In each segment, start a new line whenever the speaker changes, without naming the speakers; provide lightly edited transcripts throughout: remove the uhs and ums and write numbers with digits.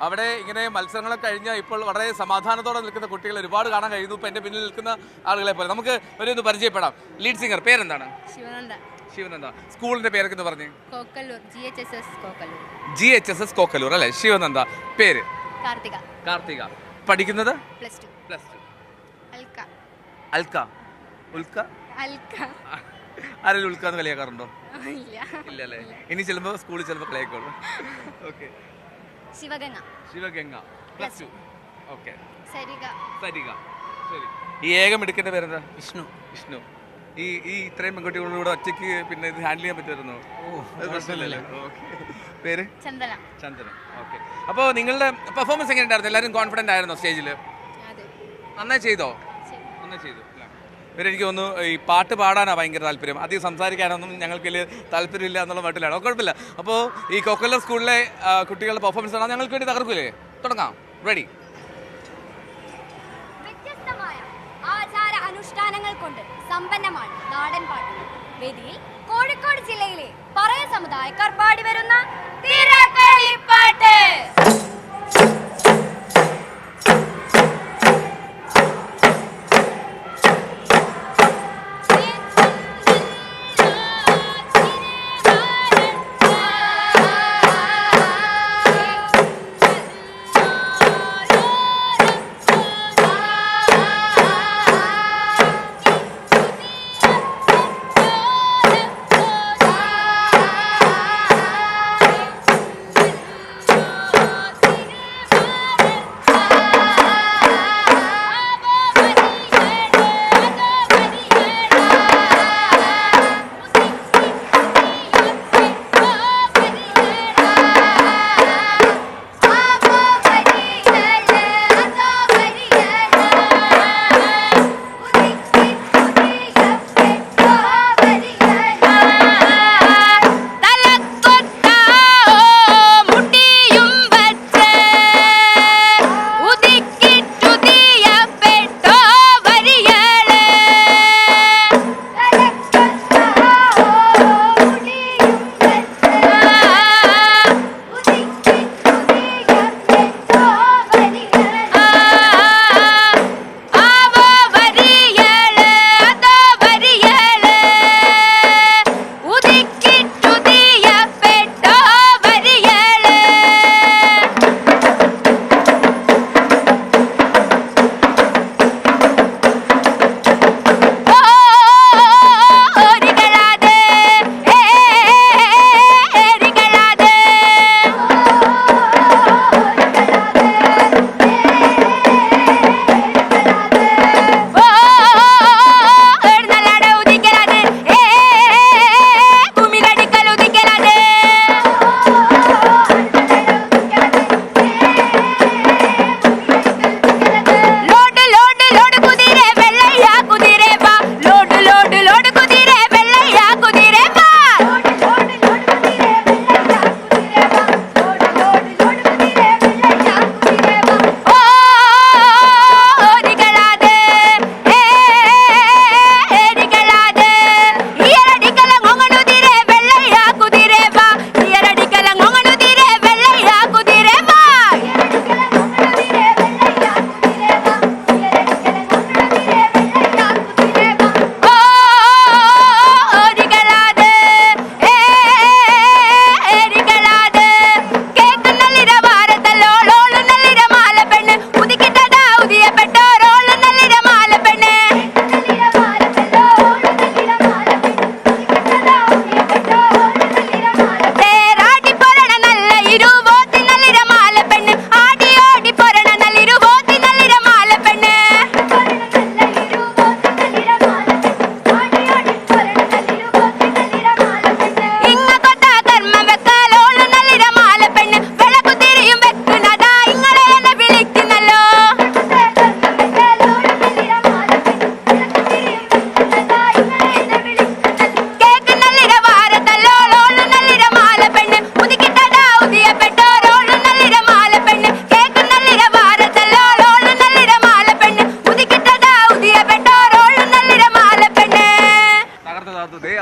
അവിടെ ഇങ്ങനെ മത്സരങ്ങളൊക്കെ കഴിഞ്ഞാൽ ഇപ്പോൾ വളരെ സമാധാനത്തോടെ നിൽക്കുന്ന കുട്ടികൾ ഒരുപാട് കാണാൻ കഴിയുന്നു. ഇപ്പം എൻ്റെ പിന്നിൽ നിൽക്കുന്ന ആളുകളെ പോലെ നമുക്ക് ഒരു പരിചയപ്പെടാം. ലീഡ് സിംഗർ പേരെന്താണ്? ശിവനന്ദ. സ്കൂളിന്റെ പേരൊക്കെ എന്ന് പറഞ്ഞു? GHSS കോക്കലൂർ അല്ലേ? ശിവനന്ദ. പേര്? കാർത്തിക. പഠിക്കുന്നത്? Plus two. ആരെങ്കിലും ഉൽക്കാന്ന് കളിയാക്കാറുണ്ടോ? ഇല്ല അല്ലേ? ഇനി ചിലപ്പോൾ സ്കൂളിൽ ചിലപ്പോൾ കളിയാക്കുള്ളൂ. Okay. Sivaganga plus two. Okay. Sarika. ശരി. ഈ ഏകം എടുക്കേണ്ട പേരെന്താ? വിഷ്ണു. ഈ ഇത്രയും പെൺകുട്ടികളോട് ഒറ്റയ്ക്ക് പിന്നെ ഇത് ഹാൻഡിൽ ചെയ്യാൻ പറ്റുമായിരുന്നോ? പ്രശ്നമില്ലല്ലേ? ഓക്കെ. പേര്? ചന്ദന. ഓക്കെ. അപ്പോൾ നിങ്ങളുടെ പെർഫോമൻസ് എങ്ങനെ ഉണ്ടായിരുന്നു? എല്ലാവരും കോൺഫിഡൻ്റ് ആയിരുന്നോ സ്റ്റേജിൽ? നന്നായി ചെയ്തോ? നന്നായി ചെയ്തു. എനിക്ക് തോന്നുന്നു ഈ പാട്ട് പാടാനാണ് ഭയങ്കര താല്പര്യം. അധികം സംസാരിക്കാനൊന്നും ഞങ്ങൾക്ക് വലിയ താല്പര്യമില്ല എന്നുള്ള മട്ടിലാണ്. കുഴപ്പമില്ല. അപ്പോൾ ഈ കോക്കലൂർ സ്കൂളിലെ കുട്ടികളുടെ പെർഫോമൻസ് ആണ് ഞങ്ങൾക്ക് വേണ്ടി തകർക്കൂലേ? തുടങ്ങാം. റെഡി?
വ്യത്യസ്തമായ ആചാര അനുഷ്ഠാനങ്ങൾ കൊണ്ട് സമ്പന്നമാണ് നാടൻ പാട്ട്. വേദിയിൽ കോഴിക്കോട് ജില്ലയിലെ പറയ സമുദായക്കാർ പാടി വരുന്ന തിരക്കളിപ്പാട്ട്.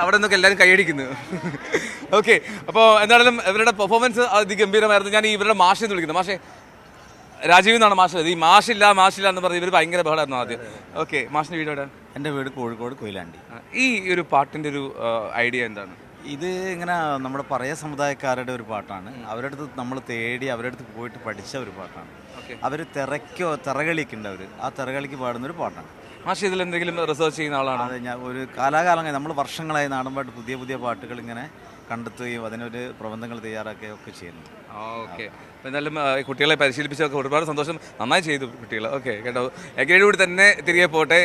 അവിടെ നിന്നൊക്കെ എല്ലാവരും കൈയടിക്കുന്നു. ഓക്കെ, അപ്പോൾ എന്തായാലും ഇവരുടെ പെർഫോമൻസ് അതിഗംഭീരമായിരുന്നു. ഞാൻ ഇവരുടെ മാഷെന്ന് വിളിക്കുന്നത്. മാഷെ, രാജീവ് എന്നാണ് മാഷ്. ഈ മാഷില്ല എന്ന് പറഞ്ഞ് ഇവർ ഭയങ്കര ബഹളമായിരുന്നു ആദ്യം. ഓക്കെ, മാഷിന്റെ വീട് എവിടെ?
എൻ്റെ വീട് കോഴിക്കോട് കൊയിലാണ്ടി.
ഈ ഒരു പാട്ടിന്റെ ഒരു ഐഡിയ എന്താണ്?
ഇത് ഇങ്ങനെ നമ്മുടെ പറയ സമുദായക്കാരുടെ ഒരു പാട്ടാണ്. അവരുടെ അടുത്ത് നമ്മൾ തേടി അവരുടെ അടുത്ത് പോയിട്ട് പഠിച്ച ഒരു പാട്ടാണ്. അവർ തിറകളിയൊക്കെ ഉണ്ട്, അവർ ആ തിറകളിക്ക് പാടുന്ന ഒരു പാട്ടാണ്.
മാഷ് ഇതിൽ എന്തെങ്കിലും റിസർച്ച് ചെയ്യുന്ന ആളാണ്?
അതെ, ഞാൻ ഒരു കാലാകാലങ്ങൾ നമ്മൾ വർഷങ്ങളായി നാടൻപാട്ട് പുതിയ പുതിയ പാട്ടുകൾ ഇങ്ങനെ കണ്ടെത്തുകയും അതിനൊരു പ്രബന്ധങ്ങൾ തയ്യാറാക്കുകയും ഒക്കെ ചെയ്യുന്നു.
ഓക്കെ, എന്നാലും കുട്ടികളെ പരിശീലിപ്പിച്ചൊക്കെ ഒരുപാട് സന്തോഷം. നന്നായി ചെയ്തു കുട്ടികൾ. ഓക്കെ കേട്ടോ, എഗൈഡ് കൂടി തന്നെ തിരികെ പോട്ടെ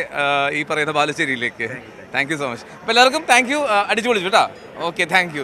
ഈ പറയുന്ന ബാലുശ്ശേരിയിലേക്ക്. Thank you so much. അപ്പോൾ എല്ലാവർക്കും താങ്ക് യു. അടിച്ചു പൊളിച്ചു കേട്ടോ. Okay, thank U.